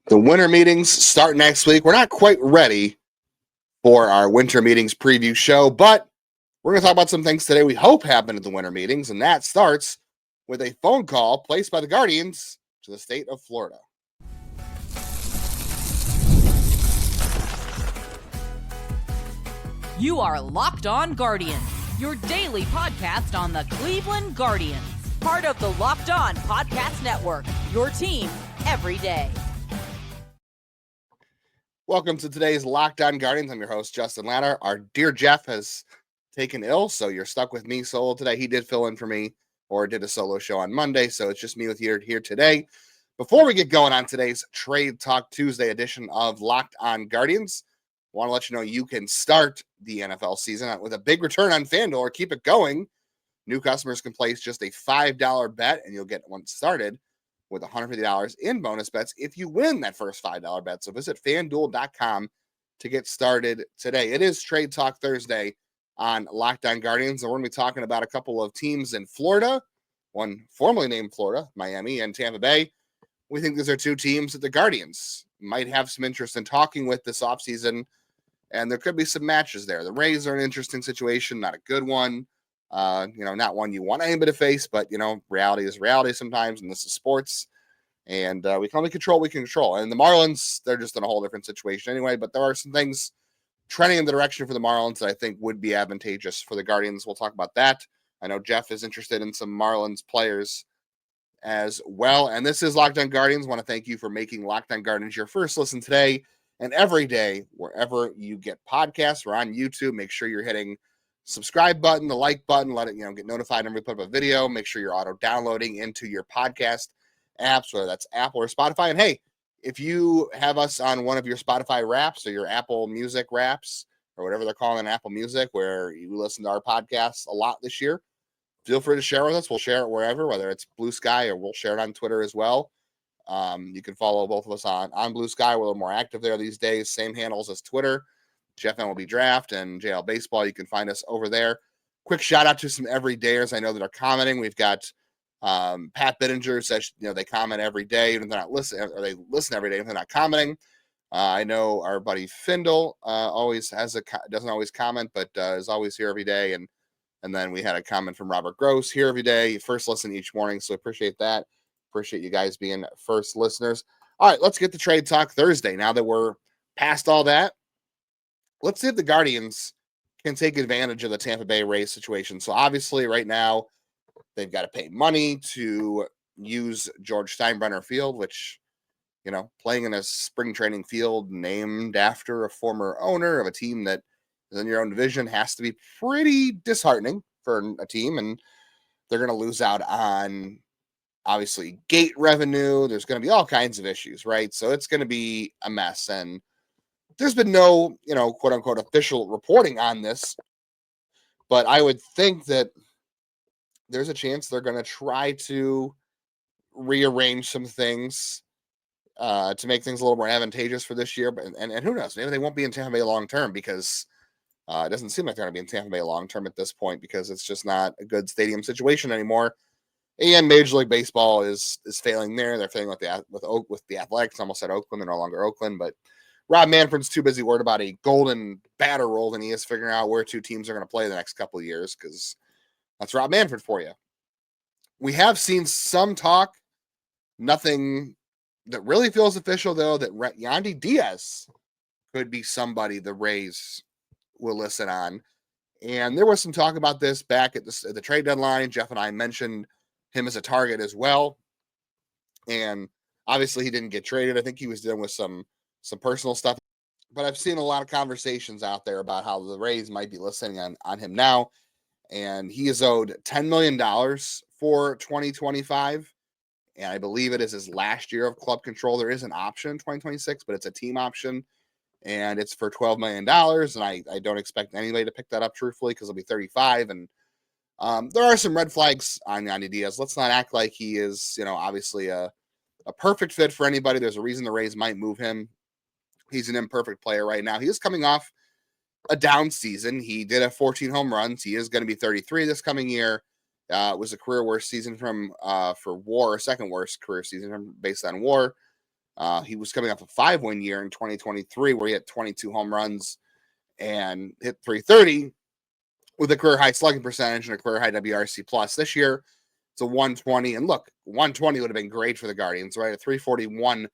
The winter meetings start next week. We're not quite ready for our winter meetings preview show, but we're going to talk about some things today we hope happen at the winter meetings, and that starts with a phone call placed by the Guardians to the state of Florida. You are Locked On Guardians, your daily podcast on the Cleveland Guardians. Part of the Locked On Podcast Network, your team every day. Welcome to today's Locked On Guardians. I'm your host, Justin Latter. Our dear Jeff has taken ill, so you're stuck with me solo today. He did fill in for me, or did a solo show on Monday, so it's just me with you here today. Before we get going on today's Trade Talk Tuesday edition of Locked On Guardians, I want to let you know you can start the NFL season with a big return on FanDuel or keep it going. New customers can place just a $5 bet, and you'll get one started with $150 in bonus bets if you win that first $5 bet. So visit FanDuel.com to get started today. It is Trade Talk Thursday on Locked On Guardians, and we're going to be talking about a couple of teams in Florida, one formerly named Florida, Miami and Tampa Bay. We think these are two teams that the Guardians might have some interest in talking with this offseason, and there could be some matches there. The Rays are an interesting situation, not a good one. Not one you want anybody to face, but, reality is reality sometimes, and this is sports, and we can only control what we can control. And the Marlins, they're just in a whole different situation anyway, but there are some things trending in the direction for the Marlins that I think would be advantageous for the Guardians. We'll talk about that. I know Jeff is interested in some Marlins players as well, and this is Locked On Guardians. I want to thank you for making Locked On Guardians your first listen today and every day, wherever you get podcasts. We're on YouTube. Make sure you're hitting subscribe button, the like button, let it get notified when we put up a video. Make sure you're auto downloading into your podcast apps, whether that's Apple or Spotify. And hey, if you have us on one of your Spotify wraps or your Apple Music wraps or whatever they're calling Apple Music, where you listen to our podcasts a lot this year, feel free to share with us. We'll share it wherever, whether it's Blue Sky or we'll share it on Twitter as well. You can follow both of us on Blue Sky. We're a little more active there these days. Same handles as Twitter. Jeff MLB Draft and JL Baseball. You can find us over there. Quick shout out to some everydayers I know that are commenting. We've got Pat Bittinger says they comment every day, even if they're not listening, or they listen every day if they're not commenting. I know our buddy Findle always doesn't always comment, but is always here every day. And then we had a comment from Robert Gross here every day. First listen each morning, so appreciate that. Appreciate you guys being first listeners. All right, let's get to Trade Talk Thursday. Now that we're past all that, let's see if the Guardians can take advantage of the Tampa Bay Rays situation. So obviously right now they've got to pay money to use George Steinbrenner Field, which, playing in a spring training field named after a former owner of a team that is in your own division has to be pretty disheartening for a team. And they're going to lose out on, obviously, gate revenue. There's going to be all kinds of issues, right? So it's going to be a mess. And there's been no, quote unquote, official reporting on this, but I would think that there's a chance they're going to try to rearrange some things to make things a little more advantageous for this year. But and who knows? Maybe they won't be in Tampa Bay long term because it doesn't seem like they're going to be in Tampa Bay long term at this point because it's just not a good stadium situation anymore. And Major League Baseball is failing there. They're failing with the Athletics. Almost said Oakland. They're no longer Oakland, but Rob Manfred's too busy worried about a golden batter roll than he is figuring out where two teams are going to play the next couple of years, because that's Rob Manfred for you. We have seen some talk, nothing that really feels official, though, that Yandy Diaz could be somebody the Rays will listen on. And there was some talk about this back at the trade deadline. Jeff and I mentioned him as a target as well. And obviously he didn't get traded. I think he was dealing with some personal stuff, but I've seen a lot of conversations out there about how the Rays might be listening on him now, and he is owed $10 million for 2025, and I believe it is his last year of club control. There is an option in 2026, but it's a team option, and it's for $12 million, and I don't expect anybody to pick that up, truthfully, because he'll be 35, and there are some red flags on Yandy Diaz. Let's not act like he is, obviously a perfect fit for anybody. There's a reason the Rays might move him. He's an imperfect player right now. He is coming off a down season. He did have 14 home runs. He is going to be 33 this coming year. It was a career worst season for WAR, second worst career season based on WAR. He was coming off a 5-win year in 2023 where he had 22 home runs and hit 330 with a career high slugging percentage and a career high WRC plus. This year, it's a 120. And look, 120 would have been great for the Guardians, right? A 341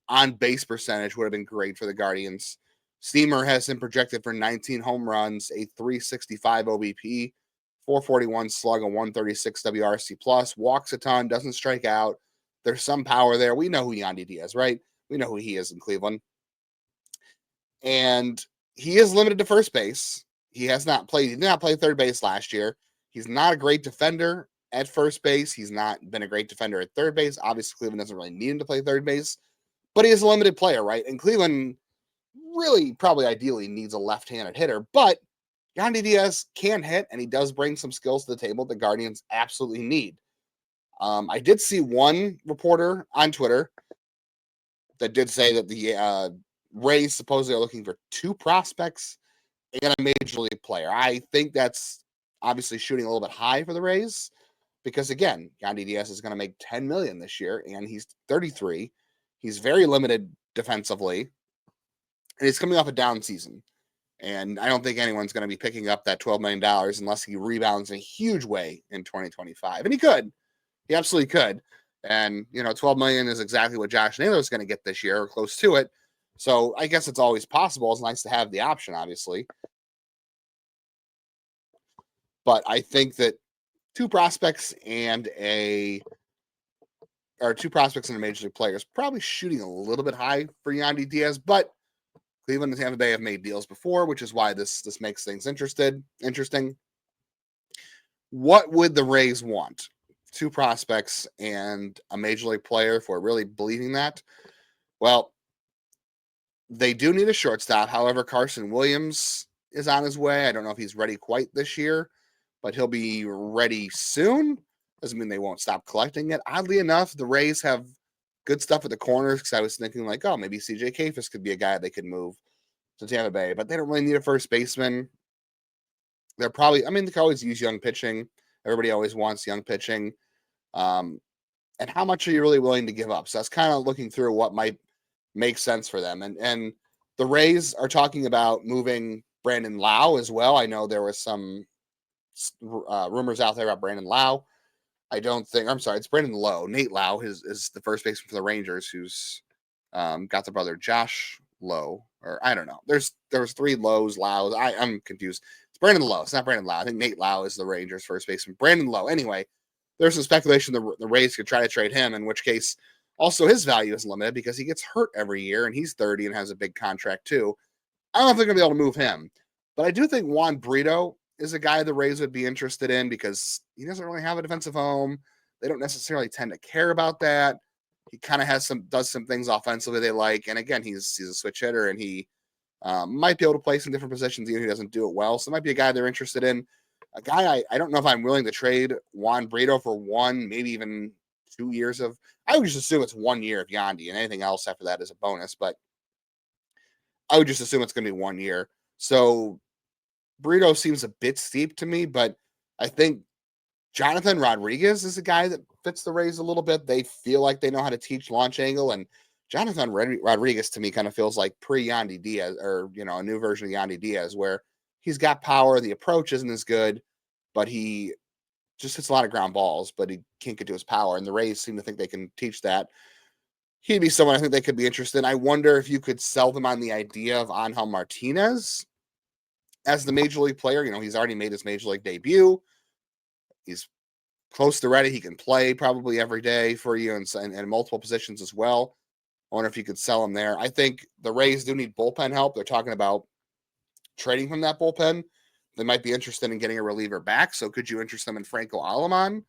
on base percentage would have been great for the Guardians. Steamer has him projected for 19 home runs, a 365 OBP, 441 slug, a 136 WRC plus, walks a ton, doesn't strike out. There's some power there. We know who Yandy Diaz, right? We know who he is in Cleveland. And he is limited to first base. He did not play third base last year. He's not a great defender at first base. He's not been a great defender at third base. Obviously, Cleveland doesn't really need him to play third base, but he is a limited player, right? And Cleveland really probably ideally needs a left-handed hitter, but Yandy Diaz can hit, and he does bring some skills to the table the Guardians absolutely need. I did see one reporter on Twitter that did say that the Rays supposedly are looking for 2 prospects and a major league player. I think that's obviously shooting a little bit high for the Rays because, again, Yandy Diaz is going to make $10 million this year, and he's 33. He's very limited defensively, and he's coming off a down season. And I don't think anyone's going to be picking up that $12 million unless he rebounds in a huge way in 2025. And he could. He absolutely could. And, $12 million is exactly what Josh Naylor is going to get this year, or close to it. So I guess it's always possible. It's nice to have the option, obviously. But I think that 2 prospects and a major league player is probably shooting a little bit high for Yandy Diaz, but Cleveland and Tampa Bay have made deals before, which is why this makes things interesting. What would the Rays want? 2 prospects and a major league player, if we're really believing that? Well, they do need a shortstop. However, Carson Williams is on his way. I don't know if he's ready quite this year, but he'll be ready soon. Doesn't mean they won't stop collecting it. Oddly enough, the Rays have good stuff at the corners because I was thinking maybe CJ Kafis could be a guy they could move to Tampa Bay, but they don't really need a first baseman. They can always use young pitching. Everybody always wants young pitching. And how much are you really willing to give up? So that's kind of looking through what might make sense for them. And the Rays are talking about moving Brandon Lau as well. I know there was some rumors out there about Brandon Lau. It's Brandon Lowe. Nate Lau is the first baseman for the Rangers, who's got the brother Josh Lowe, or I don't know. There was 3 Lows, Laus. I'm confused. It's Brandon Lowe. It's not Brandon Lau. I think Nate Lau is the Rangers' first baseman. Brandon Lowe. Anyway, there's some speculation the Rays could try to trade him, in which case also his value is limited because he gets hurt every year, and he's 30 and has a big contract too. I don't know if they're going to be able to move him, but I do think Juan Brito is a guy the Rays would be interested in because he doesn't really have a defensive home. They don't necessarily tend to care about that. He kind of does some things offensively they like. And again, he's a switch hitter, and he might be able to play some different positions even if he doesn't do it well. So it might be a guy they're interested in. A guy I don't know if I'm willing to trade Juan Brito for 1, maybe even 2 years of. I would just assume it's 1 year of Yandy, and anything else after that is a bonus. But I would just assume it's going to be 1 year. So Brito seems a bit steep to me, but I think Jonathan Rodriguez is a guy that fits the Rays a little bit. They feel like they know how to teach launch angle, and Jonathan Rodriguez to me kind of feels like pre-Yandy Diaz, or a new version of Yandy Diaz, where he's got power. The approach isn't as good, but he just hits a lot of ground balls, but he can't get to his power. And the Rays seem to think they can teach that. He'd be someone I think they could be interested in. I wonder if you could sell them on the idea of Angel Martinez as the major league player. He's already made his major league debut. He's close to ready. He can play probably every day for you and multiple positions as well. I wonder if you could sell him there. I think the Rays do need bullpen help. They're talking about trading from that bullpen. They might be interested in getting a reliever back. So could you interest them in Franco Aleman?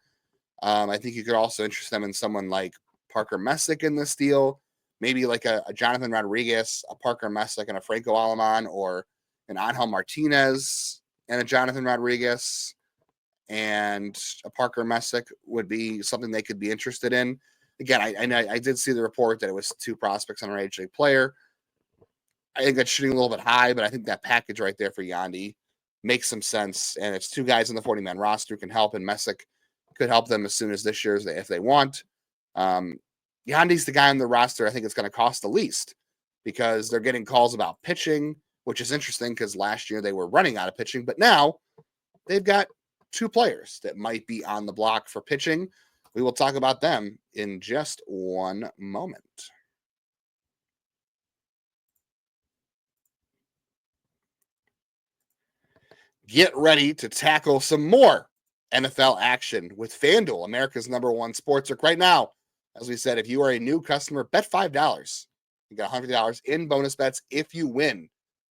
I think you could also interest them in someone like Parker Messick in this deal. Maybe like a Jonathan Rodriguez, a Parker Messick, and a Franco Aleman, or an Angel Martinez and a Jonathan Rodriguez and a Parker Messick would be something they could be interested in. Again, I did see the report that it was 2 prospects on a major league player. I think that's shooting a little bit high, but I think that package right there for Yandy makes some sense. And it's 2 guys in the 40-man roster who can help, and Messick could help them as soon as this year if they want. Yandy's the guy on the roster I think it's going to cost the least because they're getting calls about pitching, which is interesting because last year they were running out of pitching, but now they've got two players that might be on the block for pitching. We will talk about them in just one moment. Get ready to tackle some more NFL action with FanDuel, America's #1 sportsbook right now. As we said, if you are a new customer, bet $5. You get $100 in bonus bets if you win.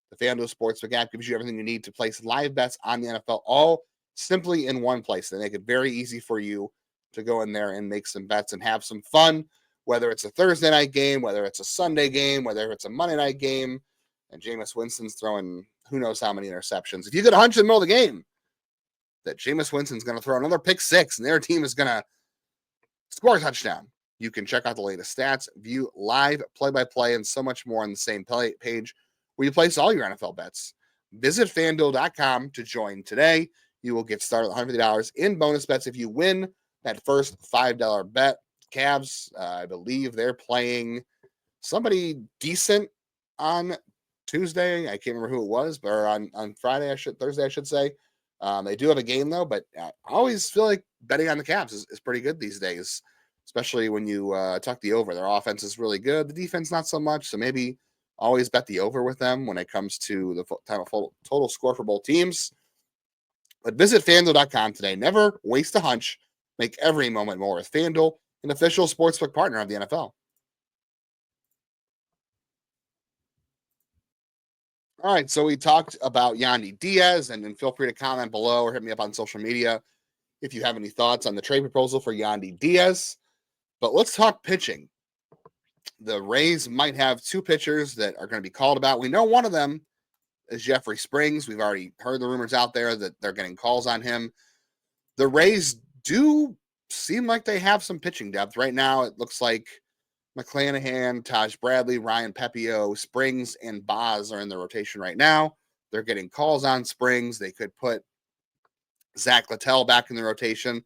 The FanDuel Sportsbook app gives you everything you need to place live bets on the NFL, all simply in one place. They make it very easy for you to go in there and make some bets and have some fun, whether it's a Thursday night game, whether it's a Sunday game, whether it's a Monday night game, and Jameis Winston's throwing who knows how many interceptions. If you get a hunch in the middle of the game that Jameis Winston's going to throw another pick six and their team is going to score a touchdown, you can check out the latest stats, view live play-by-play, and so much more on the same page where you place all your NFL bets. Visit FanDuel.com to join today. You will get started with $150 in bonus bets if you win that first $5 bet. Cavs, I believe they're playing somebody decent on Tuesday. I can't remember who it was, but on Thursday, I should say. They do have a game though, but I always feel like betting on the Cavs is pretty good these days, especially when you tuck the over. Their offense is really good. The defense, not so much. So maybe always bet the over with them when it comes to the time of total score for both teams. But visit FanDuel.com today. Never waste a hunch. Make every moment more with FanDuel, an official sportsbook partner of the NFL. All right, so we talked about Yandy Diaz, and feel free to comment below or hit me up on social media if you have any thoughts on the trade proposal for Yandy Diaz. But let's talk pitching. The Rays might have two pitchers that are going to be called about. We know one of them is Jeffrey Springs. We've already heard the rumors out there that they're getting calls on him. The Rays do seem like they have some pitching depth. Right now, it looks like McClanahan, Taj Bradley, Ryan Pepio, Springs, and Boz are in the rotation right now. They're getting calls on Springs. They could put Zach Latel back in the rotation.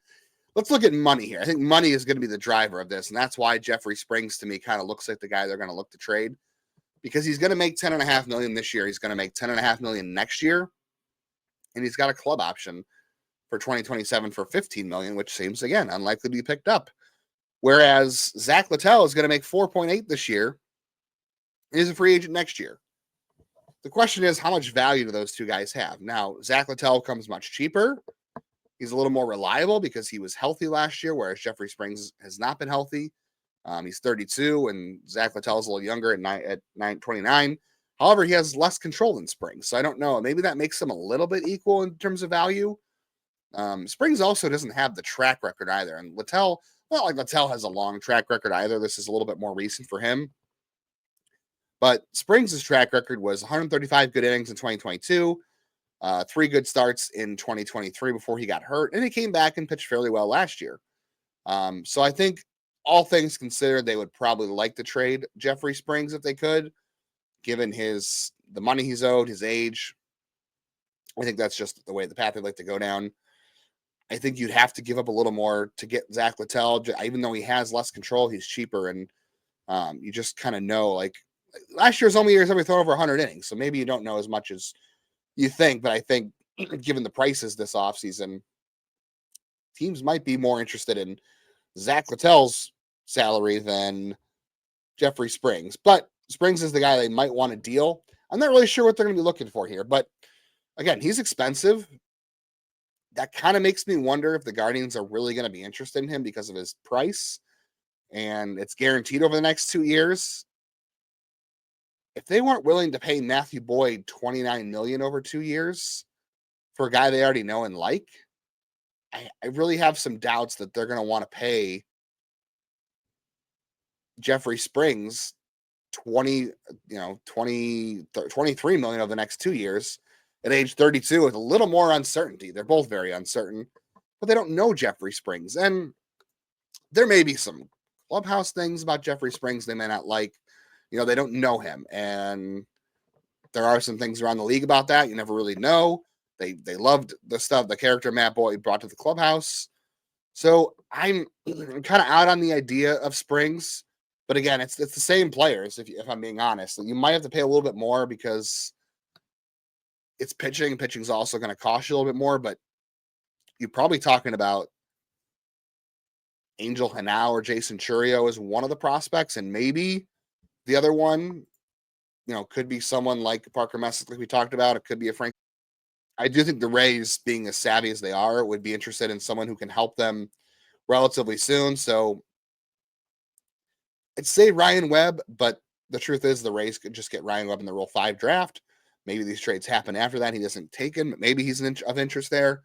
Let's look at money here. I think money is going to be the driver of this, and that's why Jeffrey Springs, to me, kind of looks like the guy they're going to look to trade, because he's going to make $10.5 million this year. He's going to make $10.5 million next year, and he's got a club option for 2027 for $15 million, which seems, again, unlikely to be picked up. Whereas Zach Latel is going to make 4.8 this year. He's a free agent next year. The question is, how much value do those two guys have? Now, Zach Latel comes much cheaper. He's a little more reliable because he was healthy last year, whereas Jeffrey Springs has not been healthy. He's 32, and Zach Latel is a little younger at 29. However, he has less control than Springs, so I don't know. Maybe that makes them a little bit equal in terms of value. Springs also doesn't have the track record either, and Latel, not like Latel has a long track record either. This is a little bit more recent for him. But Springs' track record was 135 good innings in 2022, 3 good starts in 2023 before he got hurt, and he came back and pitched fairly well last year. So I think all things considered, they would probably like to trade Jeffrey Springs if they could, given the money he's owed, his age. I think that's just the path they'd like to go down. I think you'd have to give up a little more to get Zach Latel, even though he has less control, he's cheaper, and you just kind of know, like, last year's only year somebody thrown over 100 innings, so maybe you don't know as much as you think, but I think given the prices this offseason, teams might be more interested in Zach Latel's salary than Jeffrey Springs. But Springs is the guy they might want to deal. I'm not really sure what they're going to be looking for here, but again, he's expensive. That kind of makes me wonder if the Guardians are really going to be interested in him because of his price, and it's guaranteed over the next 2 years. If they weren't willing to pay Matthew Boyd $29 million over 2 years for a guy they already know and like, I really have some doubts that they're going to want to pay Jeffrey Springs 23 million over the next 2 years at age 32 with a little more uncertainty. They're both very uncertain, but they don't know Jeffrey Springs. And there may be some clubhouse things about Jeffrey Springs they may not like. They don't know him, and there are some things around the league about that. You never really know. They loved the character Matt Boyd brought to the clubhouse. So I'm kind of out on the idea of Springs. But again, it's the same players. If I'm being honest, you might have to pay a little bit more because it's pitching. Pitching's also going to cost you a little bit more, but you're probably talking about Angel Hanau or Jason Churio as one of the prospects, and maybe the other one, could be someone like Parker Messick, like we talked about. It could be a Frank. I do think the Rays, being as savvy as they are, would be interested in someone who can help them relatively soon. So I'd say Ryan Webb, but the truth is the Rays could just get Ryan Webb in the Rule 5 draft. Maybe these trades happen after that. He doesn't take him. Maybe he's of interest there.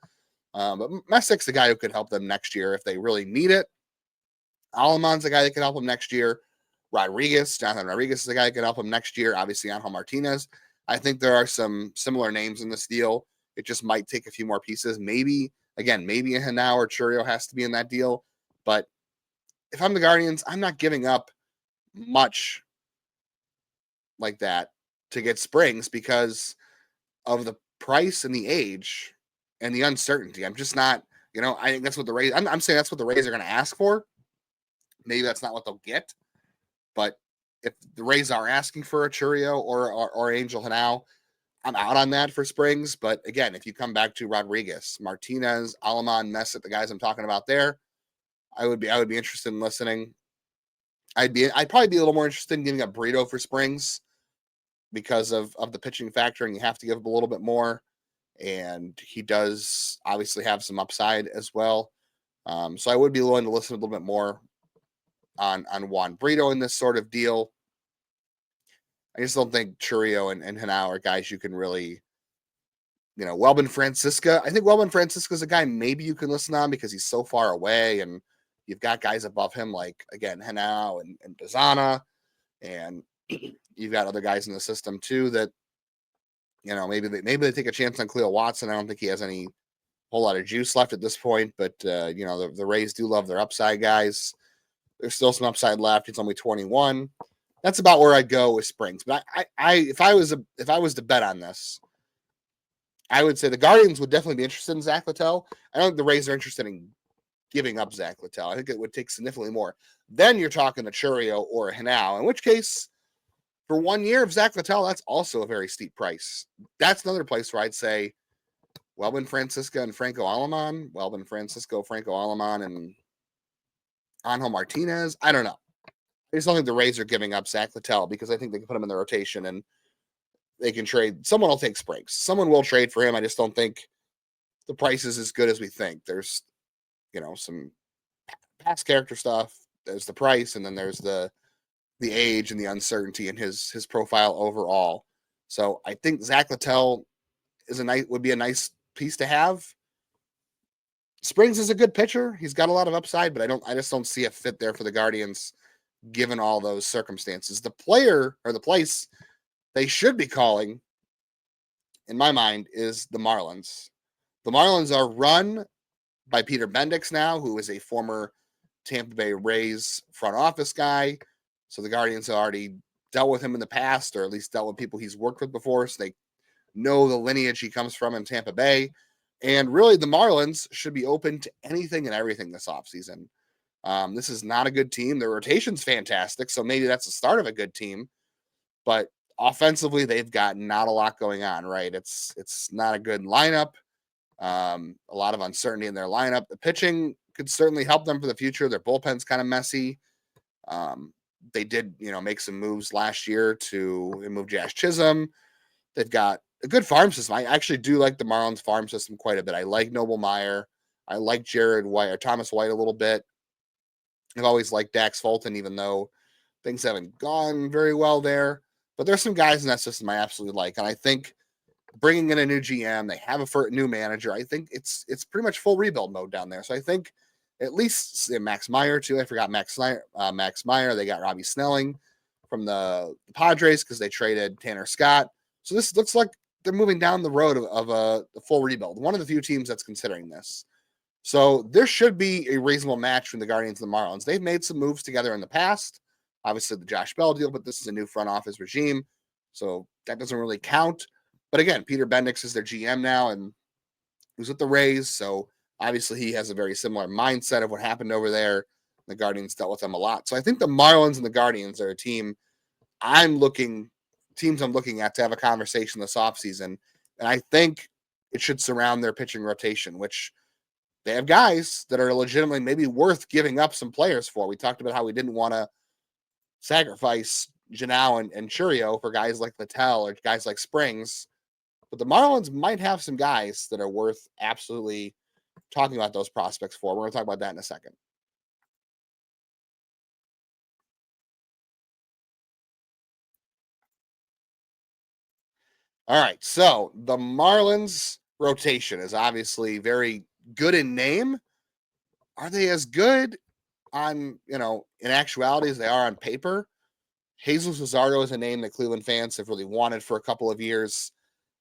But Messick's the guy who could help them next year if they really need it. Aleman's the guy that could help them next year. Jonathan Rodriguez is the guy that could help him next year. Obviously, Angel Martinez. I think there are some similar names in this deal. It just might take a few more pieces. Maybe a Hanau or Churio has to be in that deal. But if I'm the Guardians, I'm not giving up much like that to get Springs because of the price and the age and the uncertainty. I'm just not, I think that's what the Rays, I'm saying that's what the Rays are going to ask for. Maybe that's not what they'll get. But if the Rays are asking for a Churio or Angel Hanau, I'm out on that for Springs. But again, if you come back to Rodriguez, Martinez, Aleman, Messick, the guys I'm talking about there, I would be interested in listening. I'd probably be a little more interested in giving up Brito for Springs because of the pitching factor, and you have to give him a little bit more. And he does obviously have some upside as well. So I would be willing to listen a little bit more on Juan Brito in this sort of deal. I just don't think Churio and Hanau are guys you can really, Welbin Francisca. I think Welbin Francisca is a guy maybe you can listen on because he's so far away, and you've got guys above him like, again, Hanau and Dazana, and you've got other guys in the system too that, maybe they take a chance on Cleo Watson. I don't think he has any whole lot of juice left at this point, but the Rays do love their upside guys. There's still some upside left. He's only 21. That's about where I'd go with Springs. But if I was to bet on this, I would say the Guardians would definitely be interested in Zach Latel. I don't think the Rays are interested in giving up Zach Latel. I think it would take significantly more. Then you're talking a Churio or a Hanau, in which case, for 1 year of Zach Latel, that's also a very steep price. That's another place where I'd say Welbin Francisca and Franco Aleman, and Angel Martinez. I don't know. I just don't think the Rays are giving up Zach Latel because I think they can put him in the rotation and they can trade. Someone will take Springs. Someone will trade for him. I just don't think the price is as good as we think. There's, some past character stuff. There's the price, and then there's the age and the uncertainty in his profile overall. So I think Zach Latel would be a nice piece to have. Springs is a good pitcher. He's got a lot of upside, but I just don't see a fit there for the Guardians given all those circumstances. The player or the place they should be calling, in my mind, is the Marlins. The Marlins are run by Peter Bendix now, who is a former Tampa Bay Rays front office guy. So the Guardians have already dealt with him in the past, or at least dealt with people he's worked with before. So they know the lineage he comes from in Tampa Bay. And really, the Marlins should be open to anything and everything this offseason. This is not a good team. Their rotation's fantastic, so maybe that's the start of a good team. But offensively, they've got not a lot going on, right? It's not a good lineup. A lot of uncertainty in their lineup. The pitching could certainly help them for the future. Their bullpen's kind of messy. They did, make some moves last year to move Jazz Chisholm. They've got a good farm system. I actually do like the Marlins farm system quite a bit. I like Noble Meyer. I like Jared White or Thomas White a little bit. I've always liked Dax Fulton, even though things haven't gone very well there. But there's some guys in that system I absolutely like. And I think bringing in a new GM, they have a new manager. I think it's pretty much full rebuild mode down there. So I think at least Max Meyer, too. I forgot Max Meyer. They got Robbie Snelling from the Padres because they traded Tanner Scott. So this looks like they're moving down the road of a full rebuild. One of the few teams that's considering this. So there should be a reasonable match between the Guardians and the Marlins. They've made some moves together in the past. Obviously, the Josh Bell deal, but this is a new front office regime. So that doesn't really count. But again, Peter Bendix is their GM now, and he was with the Rays. So obviously, he has a very similar mindset of what happened over there. The Guardians dealt with them a lot. So I think the Marlins and the Guardians are a teams I'm looking at to have a conversation this offseason. And I think it should surround their pitching rotation, which they have guys that are legitimately maybe worth giving up some players for. We talked about how we didn't want to sacrifice Janao and Churio for guys like Latel or guys like Springs. But the Marlins might have some guys that are worth absolutely talking about those prospects for. We're going to talk about that in a second. All right, so the Marlins rotation is obviously very good in name. Are they as good in actuality as they are on paper? Jesus Luzardo is a name that Cleveland fans have really wanted for a couple of years.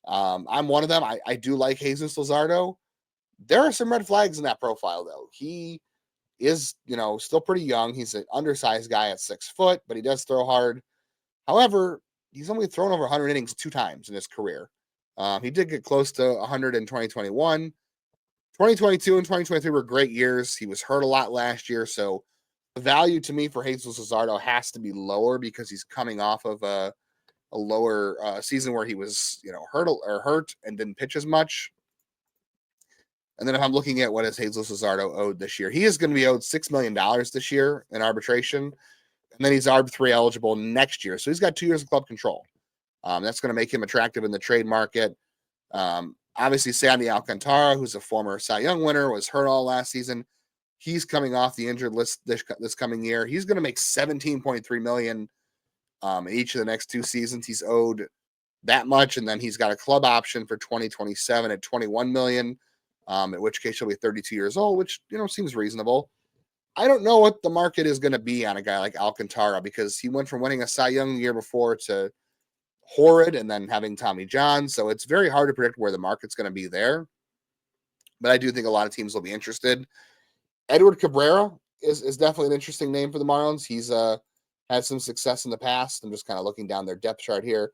I'm one of them. I do like Jesus Luzardo. There are some red flags in that profile, though. He is, still pretty young. He's an undersized guy at 6 foot, but he does throw hard. However, he's only thrown over 100 innings 2 times in his career. He did get close to 100 in 2021. 2022 and 2023 were great years. He was hurt a lot last year, so the value to me for Jesus Luzardo has to be lower because he's coming off of a lower season where he was, hurt and didn't pitch as much. And then if I'm looking at what is Jesus Luzardo owed this year, he is going to be owed $6 million this year in arbitration. And then he's ARB3 eligible next year. So he's got 2 years of club control. That's going to make him attractive in the trade market. Obviously, Sandy Alcantara, who's a former Cy Young winner, was hurt all last season. He's coming off the injured list this coming year. He's going to make $17.3 million in each of the next 2 seasons. He's owed that much, and then he's got a club option for 2027 at $21 million. At which case he'll be 32 years old, which seems reasonable. I don't know what the market is going to be on a guy like Alcantara because he went from winning a Cy Young the year before to horrid and then having Tommy John. So it's very hard to predict where the market's going to be there. But I do think a lot of teams will be interested. Edward Cabrera is definitely an interesting name for the Marlins. He's had some success in the past. I'm just kind of looking down their depth chart here.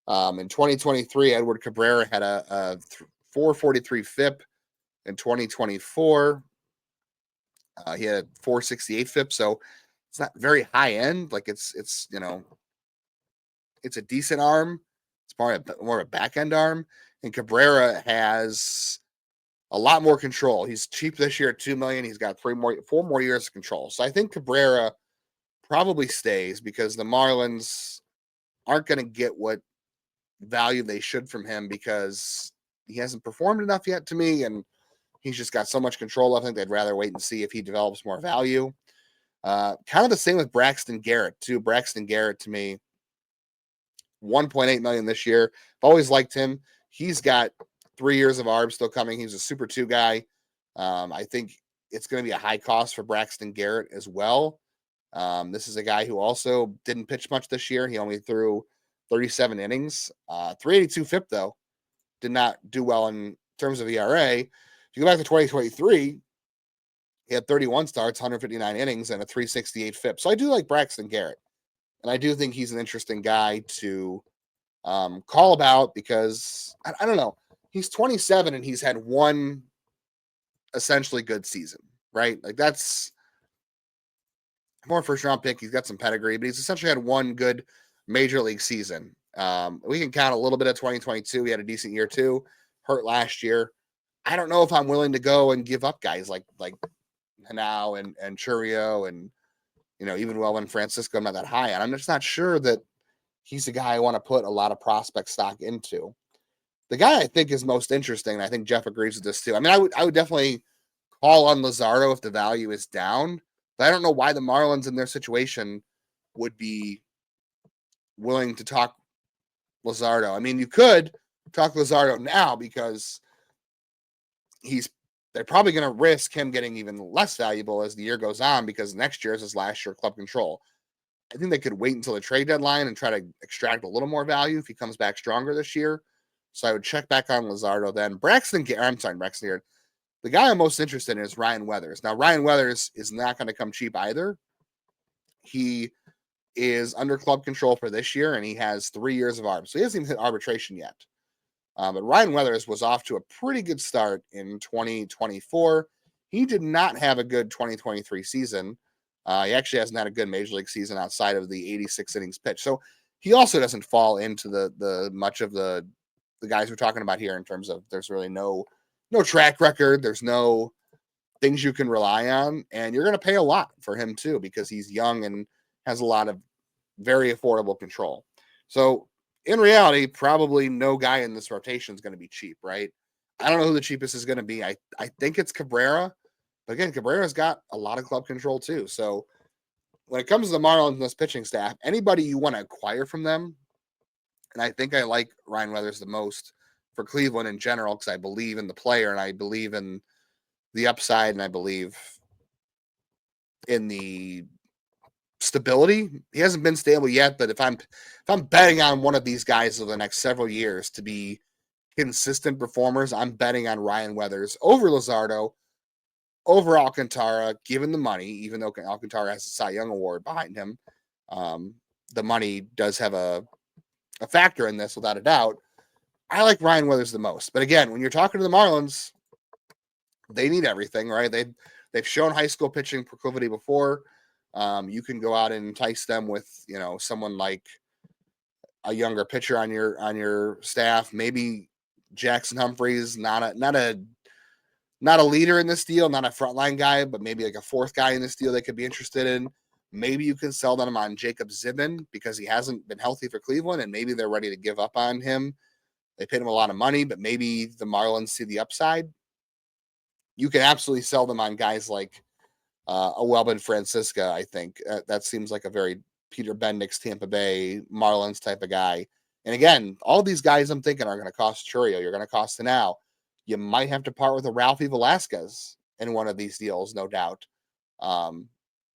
In 2023, Edward Cabrera had a 443 FIP. In 2024, he had 468 FIP, so it's not very high end. Like it's a decent arm. It's more of a back end arm. And Cabrera has a lot more control. He's cheap this year at $2 million. He's got 4 more years of control. So I think Cabrera probably stays because the Marlins aren't going to get what value they should from him because he hasn't performed enough yet to me, and he's just got so much control. I think they'd rather wait and see if he develops more value. Kind of the same with Braxton Garrett, too. Braxton Garrett, to me, $1.8 million this year. I've always liked him. He's got 3 years of ARB still coming. He's a Super 2 guy. I think it's going to be a high cost for Braxton Garrett as well. This is a guy who also didn't pitch much this year. He only threw 37 innings. 382 FIP, though. Did not do well in terms of ERA. If you go back to 2023, he had 31 starts, 159 innings, and a 368 FIP. So I do like Braxton Garrett. And I do think he's an interesting guy to call about because, I don't know, he's 27 and he's had one essentially good season, right? Like that's more first-round pick. He's got some pedigree, but he's essentially had one good major league season. We can count a little bit of 2022. He had a decent year too, hurt last year. I don't know if I'm willing to go and give up guys like Hanau and Churio and even when Francisco I'm not that high on. I'm just not sure that he's a guy I want to put a lot of prospect stock into. The guy I think is most interesting, and I think Jeff agrees with this too. I mean, I would definitely call on Luzardo if the value is down, but I don't know why the Marlins in their situation would be willing to talk Luzardo. I mean, you could talk Luzardo now because they're probably going to risk him getting even less valuable as the year goes on because next year is his last year club control. I think they could wait until the trade deadline and try to extract a little more value if he comes back stronger this year. So I would check back on Luzardo then. Braxton Garrett. The guy I'm most interested in is Ryan Weathers. Now, Ryan Weathers is not going to come cheap either. He is under club control for this year, and he has 3 years of ARB. So he hasn't even hit arbitration yet. But Ryan Weathers was off to a pretty good start in 2024. He did not have a good 2023 season. He actually hasn't had a good major league season outside of the 86 innings pitch. So he also doesn't fall into the much of the guys we're talking about here in terms of there's really no track record. There's no things you can rely on, and you're going to pay a lot for him too because he's young and has a lot of very affordable control. So in reality, probably no guy in this rotation is going to be cheap, right? I don't know who the cheapest is going to be. I think it's Cabrera, but again, Cabrera's got a lot of club control too. So when it comes to the Marlins and this pitching staff, anybody you want to acquire from them, and I think I like Ryan Weathers the most for Cleveland in general because I believe in the player and I believe in the upside and I believe in the stability. He hasn't been stable yet, but if I'm betting on one of these guys over the next several years to be consistent performers, I'm betting on Ryan Weathers over Luzardo, over Alcantara, given the money, even though Alcantara has a Cy Young award behind him. The money does have a factor in this without a doubt. I like Ryan Weathers the most. But again, when you're talking to the Marlins, they need everything, right? They've shown high school pitching proclivity before. You can go out and entice them with, someone like a younger pitcher on your staff. Maybe Jackson Humphreys, not a leader in this deal, not a frontline guy, but maybe like a fourth guy in this deal they could be interested in. Maybe you can sell them on Jacob Zibin because he hasn't been healthy for Cleveland, and maybe they're ready to give up on him. They paid him a lot of money, but maybe the Marlins see the upside. You can absolutely sell them on guys like a Welbin Francisca, I think. That seems like a very Peter Bendix, Tampa Bay Marlins type of guy. And again, all these guys I'm thinking are going to cost Churio. You're going to cost Tanao. You might have to part with a Ralphie Velasquez in one of these deals, no doubt.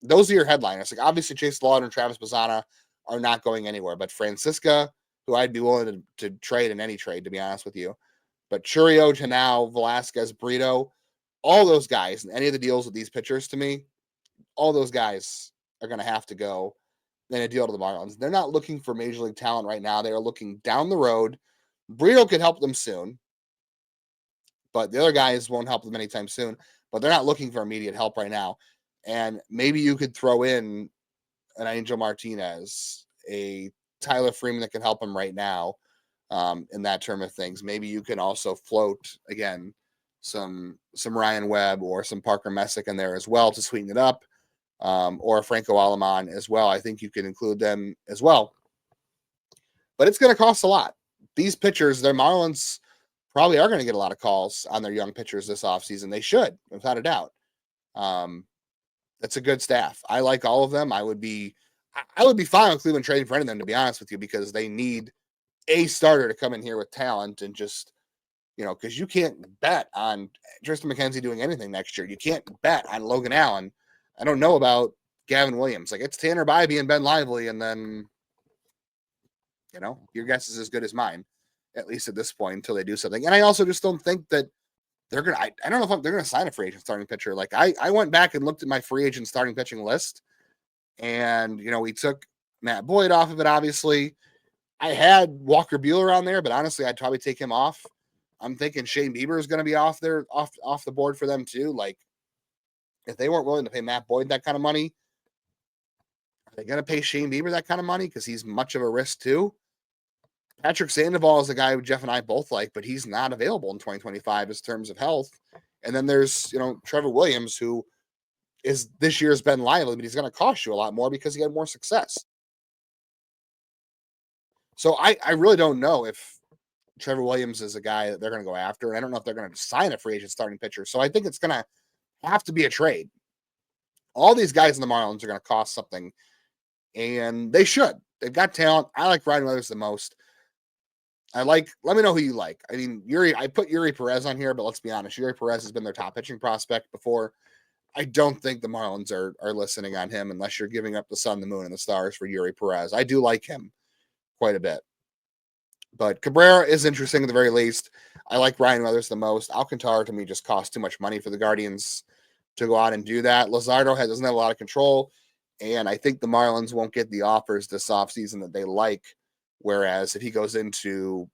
Those are your headliners. Like obviously Chase Lawton and Travis Bazzana are not going anywhere, but Francisca, who I'd be willing to trade in any trade, to be honest with you. But Churio, Tanao, Velasquez, Brito, all those guys and any of the deals with these pitchers, to me, all those guys are going to have to go in a deal to the Marlins. They're not looking for major league talent right now. They are looking down the road. Brito could help them soon, but the other guys won't help them anytime soon. But they're not looking for immediate help right now. And maybe you could throw in an Angel Martinez, a Tyler Freeman that can help them right now in that term of things. Maybe you can also float, again, some Ryan Webb or some Parker Messick in there as well to sweeten it up, or Franco Aleman as well. I think you can include them as well. But it's going to cost a lot. These pitchers, their Marlins probably are going to get a lot of calls on their young pitchers this offseason. They should, without a doubt. That's a good staff. I like all of them. I would be fine with Cleveland trading for any of them, to be honest with you, because they need a starter to come in here with talent and just, because you can't bet on Tristan McKenzie doing anything next year. You can't bet on Logan Allen. I don't know about Gavin Williams. Like, it's Tanner Bybee and Ben Lively, and then, your guess is as good as mine, at least at this point, until they do something. And I also just don't think that they're going to, I don't know if they're going to sign a free agent starting pitcher. Like, I went back and looked at my free agent starting pitching list, and, we took Matt Boyd off of it, obviously. I had Walker Buehler on there, but honestly, I'd probably take him off. I'm thinking Shane Bieber is going to be off the board for them too. Like, if they weren't willing to pay Matt Boyd that kind of money, are they going to pay Shane Bieber that kind of money? Because he's much of a risk too. Patrick Sandoval is a guy who Jeff and I both like, but he's not available in 2025 in terms of health. And then there's, Trevor Williams, who is this year's Ben Lively, but he's going to cost you a lot more because he had more success. So I really don't know if Trevor Williams is a guy that they're going to go after. And I don't know if they're going to sign a free agent starting pitcher. So I think it's going to have to be a trade. All these guys in the Marlins are going to cost something, and they should. They've got talent. I like Ryan Weathers the most. Let me know who you like. I mean, I put Yuri Perez on here, but let's be honest. Yuri Perez has been their top pitching prospect before. I don't think the Marlins are listening on him unless you're giving up the sun, the moon, and the stars for Yuri Perez. I do like him quite a bit. But Cabrera is interesting at the very least. I like Ryan Weathers the most. Alcantara, to me, just costs too much money for the Guardians to go out and do that. Luzardo doesn't have a lot of control, and I think the Marlins won't get the offers this offseason that they like. Whereas if he goes into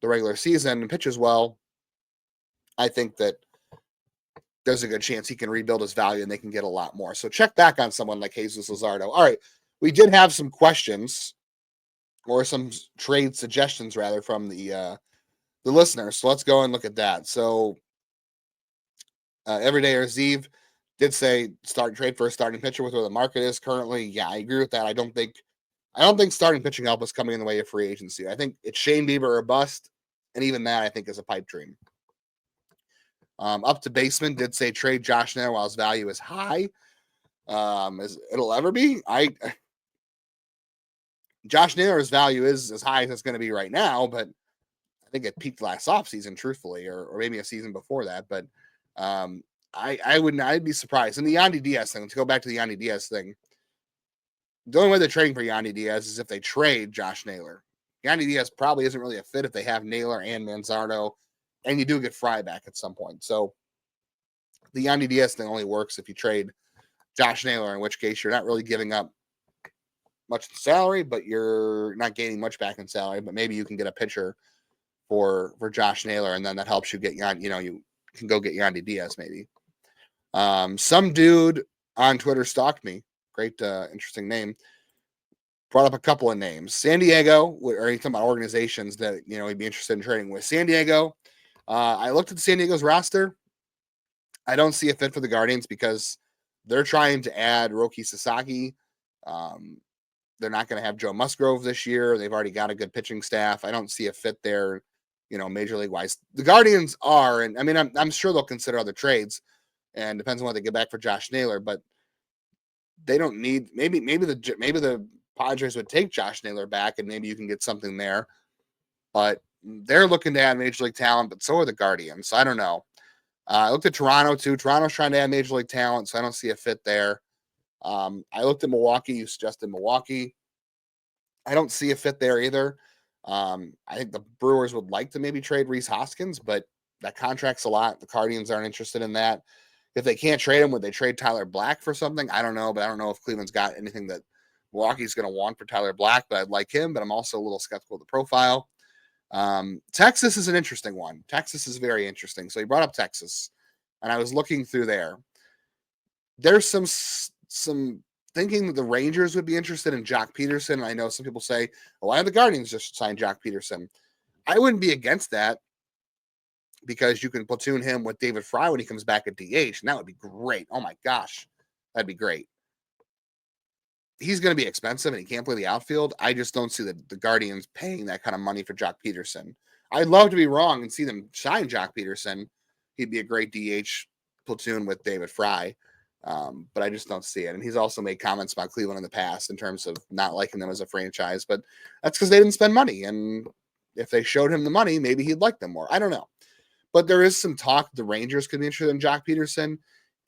the regular season and pitches well, I think that there's a good chance he can rebuild his value and they can get a lot more. So check back on someone like Jesus Luzardo. All right, we did have some questions or some trade suggestions rather from the listeners. So let's go and look at that. So Everyday Eve did say start trade for a starting pitcher with where the market is currently. Yeah, I agree with that. I don't think starting pitching help is coming in the way of free agency. I think it's Shane Bieber or bust, and even that I think is a pipe dream. Up to Basement did say trade Josh Naylor while his value is high. As it'll ever be. Josh Naylor's value is as high as it's going to be right now, but I think it peaked last offseason, truthfully, or maybe a season before that. But I'd be surprised. And the Yandy Diaz thing, to go back to the Yandy Diaz thing, the only way they're trading for Yandy Diaz is if they trade Josh Naylor. Yandy Diaz probably isn't really a fit if they have Naylor and Manzardo, and you do get Fry back at some point. So the Yandy Diaz thing only works if you trade Josh Naylor, in which case you're not really giving up much in salary, but you're not gaining much back in salary. But maybe you can get a pitcher for Josh Naylor, and then that helps you get you can go get Yandy Diaz maybe. Some dude on Twitter stalked me. Great, interesting name. Brought up a couple of names. San Diego, or he's talking about organizations that he'd be interested in trading with. San Diego. I looked at San Diego's roster. I don't see a fit for the Guardians because they're trying to add Roki Sasaki. They're not going to have Joe Musgrove this year. They've already got a good pitching staff. I don't see a fit there, major league wise. The Guardians are, and I mean, I'm sure they'll consider other trades, and depends on what they get back for Josh Naylor. But they don't need maybe the Padres would take Josh Naylor back, and maybe you can get something there. But they're looking to add major league talent, but so are the Guardians. So I don't know. I looked at Toronto too. Toronto's trying to add major league talent, so I don't see a fit there. I looked at Milwaukee. You suggested Milwaukee. I don't see a fit there either. I think the Brewers would like to maybe trade Rhys Hoskins, but that contract's a lot. The Guardians aren't interested in that. If they can't trade him, would they trade Tyler Black for something? I don't know, but I don't know if Cleveland's got anything that Milwaukee's going to want for Tyler Black, but I'd like him, but I'm also a little skeptical of the profile. Texas is an interesting one. Texas is very interesting. So he brought up Texas, and I was looking through there. There's some thinking that the Rangers would be interested in Jock Peterson. I know some people say, well, why have the Guardians just signed Jock Peterson? I wouldn't be against that because you can platoon him with David Fry when he comes back at DH, and that would be great. Oh, my gosh. That'd be great. He's going to be expensive, and he can't play the outfield. I just don't see the Guardians paying that kind of money for Jock Peterson. I'd love to be wrong and see them sign Jock Peterson. He'd be a great DH platoon with David Fry. But I just don't see it. And he's also made comments about Cleveland in the past in terms of not liking them as a franchise, but that's because they didn't spend money. And if they showed him the money, maybe he'd like them more. I don't know. But there is some talk the Rangers could be interested in Jock Peterson.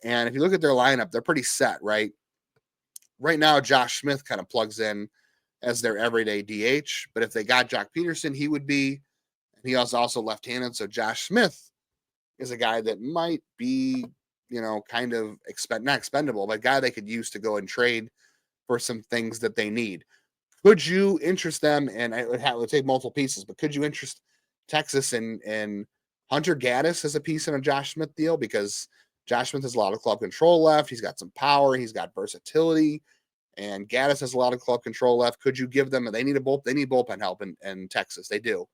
And if you look at their lineup, they're pretty set, right? Right now, Josh Smith kind of plugs in as their everyday DH. But if they got Jock Peterson, he would be, and he was also left-handed. So Josh Smith is a guy that might be, kind of not expendable, but a guy they could use to go and trade for some things that they need. Could you interest them? And it would take multiple pieces, but could you interest Texas in Hunter Gaddis as a piece in a Josh Smith deal? Because Josh Smith has a lot of club control left. He's got some power. He's got versatility, and Gaddis has a lot of club control left. Could you give them? They need bullpen help in Texas. They do.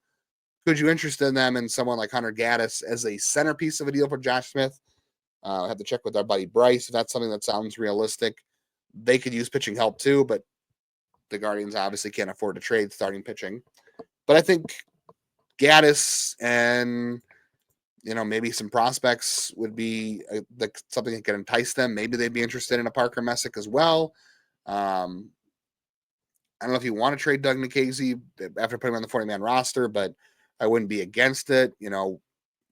Could you interest in them in someone like Hunter Gaddis as a centerpiece of a deal for Josh Smith? I have to check with our buddy Bryce if that's something that sounds realistic. They could use pitching help too, but the Guardians obviously can't afford to trade starting pitching. But I think Gaddis and maybe some prospects would be something that could entice them. Maybe they'd be interested in a Parker Messick as well. I don't know if you want to trade Doug Nikhazy after putting him on the 40-man roster, but I wouldn't be against it.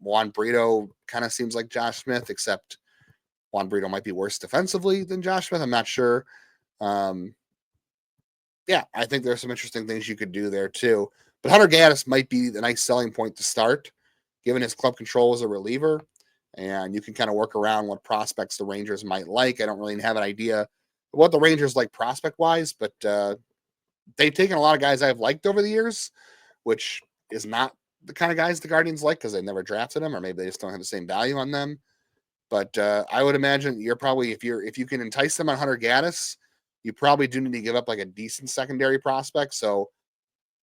Juan Brito kind of seems like Josh Smith, except Juan Brito might be worse defensively than Josh Smith. I'm not sure. I think there's some interesting things you could do there too. But Hunter Gaddis might be the nice selling point to start, given his club control as a reliever. And you can kind of work around what prospects the Rangers might like. I don't really have an idea of what the Rangers like prospect-wise, but they've taken a lot of guys I've liked over the years, which is not the kind of guys the Guardians like because they never drafted them, or maybe they just don't have the same value on them. But I would imagine you're probably, if you can entice them on Hunter Gaddis, you probably do need to give up like a decent secondary prospect. So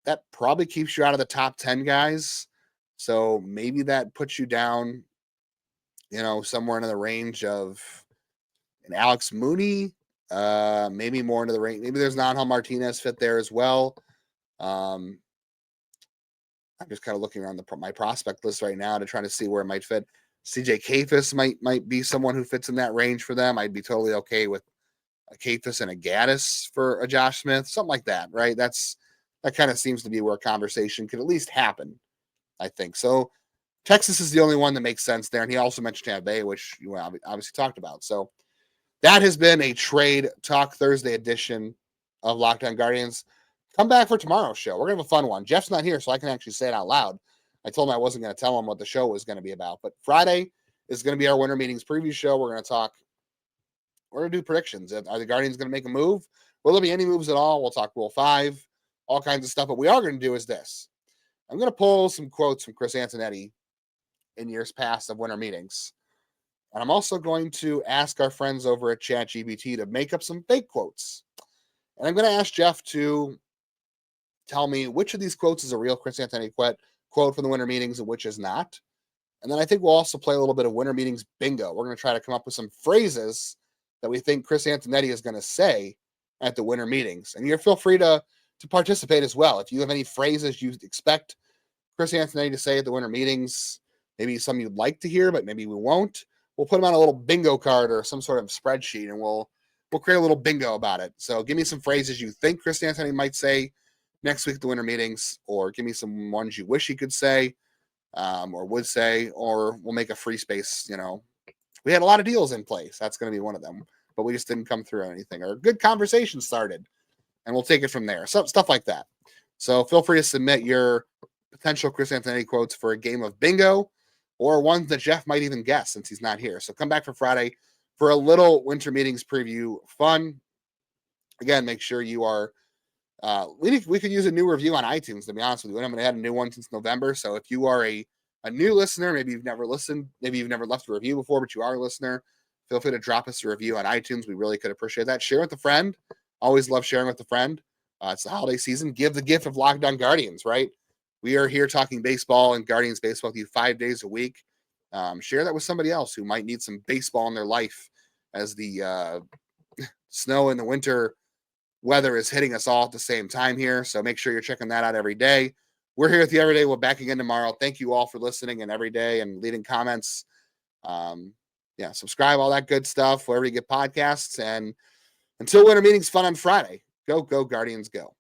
that probably keeps you out of the top 10 guys. So maybe that puts you down, somewhere in the range of an Alex Mooney, maybe more into the range. Maybe there's Angel Martinez fit there as well. I'm just kind of looking around my prospect list right now to try to see where it might fit. CJ Kafis might be someone who fits in that range for them. I'd be totally okay with a Kafis and a Gaddis for a Josh Smith, something like that, right? That kind of seems to be where a conversation could at least happen, I think. So Texas is the only one that makes sense there. And he also mentioned Tampa Bay, which you obviously talked about. So that has been a Trade Talk Thursday edition of Locked On Guardians. Come back for tomorrow's show. We're going to have a fun one. Jeff's not here, so I can actually say it out loud. I told him I wasn't going to tell him what the show was going to be about. But Friday is going to be our Winter Meetings preview show. We're going to do predictions. Are the Guardians going to make a move? Will there be any moves at all? We'll talk Rule 5, all kinds of stuff. What we are going to do is this. I'm going to pull some quotes from Chris Antonetti in years past of Winter Meetings. And I'm also going to ask our friends over at ChatGPT to make up some fake quotes. And I'm going to ask Jeff to tell me which of these quotes is a real Chris Antonetti quote from the Winter Meetings and which is not. And then I think we'll also play a little bit of Winter Meetings bingo. We're going to try to come up with some phrases that we think Chris Antonetti is going to say at the Winter Meetings. And you feel free to participate as well. If you have any phrases you expect Chris Antonetti to say at the Winter Meetings, maybe some you'd like to hear, but maybe we won't, we'll put them on a little bingo card or some sort of spreadsheet, and we'll create a little bingo about it. So give me some phrases you think Chris Antonetti might say next week at the Winter Meetings, or give me some ones you wish he could say, or would say, or we'll make a free space. We had a lot of deals in place. That's going to be one of them, but we just didn't come through on anything, or a good conversation started, and we'll take it from there. So stuff like that. So feel free to submit your potential Chris Antonetti quotes for a game of bingo, or ones that Jeff might even guess since he's not here. So come back for Friday for a little Winter Meetings preview fun. Again, make sure you are we could use a new review on iTunes, to be honest with you. We haven't had a new one since November. So if you are a new listener, maybe you've never listened, maybe you've never left a review before, but you are a listener, feel free to drop us a review on iTunes. We really could appreciate that. Share with a friend. Always love sharing with a friend. It's the holiday season. Give the gift of Locked On Guardians, right? We are here talking baseball and Guardians baseball with you 5 days a week. Share that with somebody else who might need some baseball in their life as the snow and the winter weather is hitting us all at the same time here. So make sure you're checking that out every day. We're here with you every day. We're back again tomorrow. Thank you all for listening and every day and leaving comments. Subscribe, all that good stuff, wherever you get podcasts. And until Winter Meetings fun on Friday, go Guardians, go.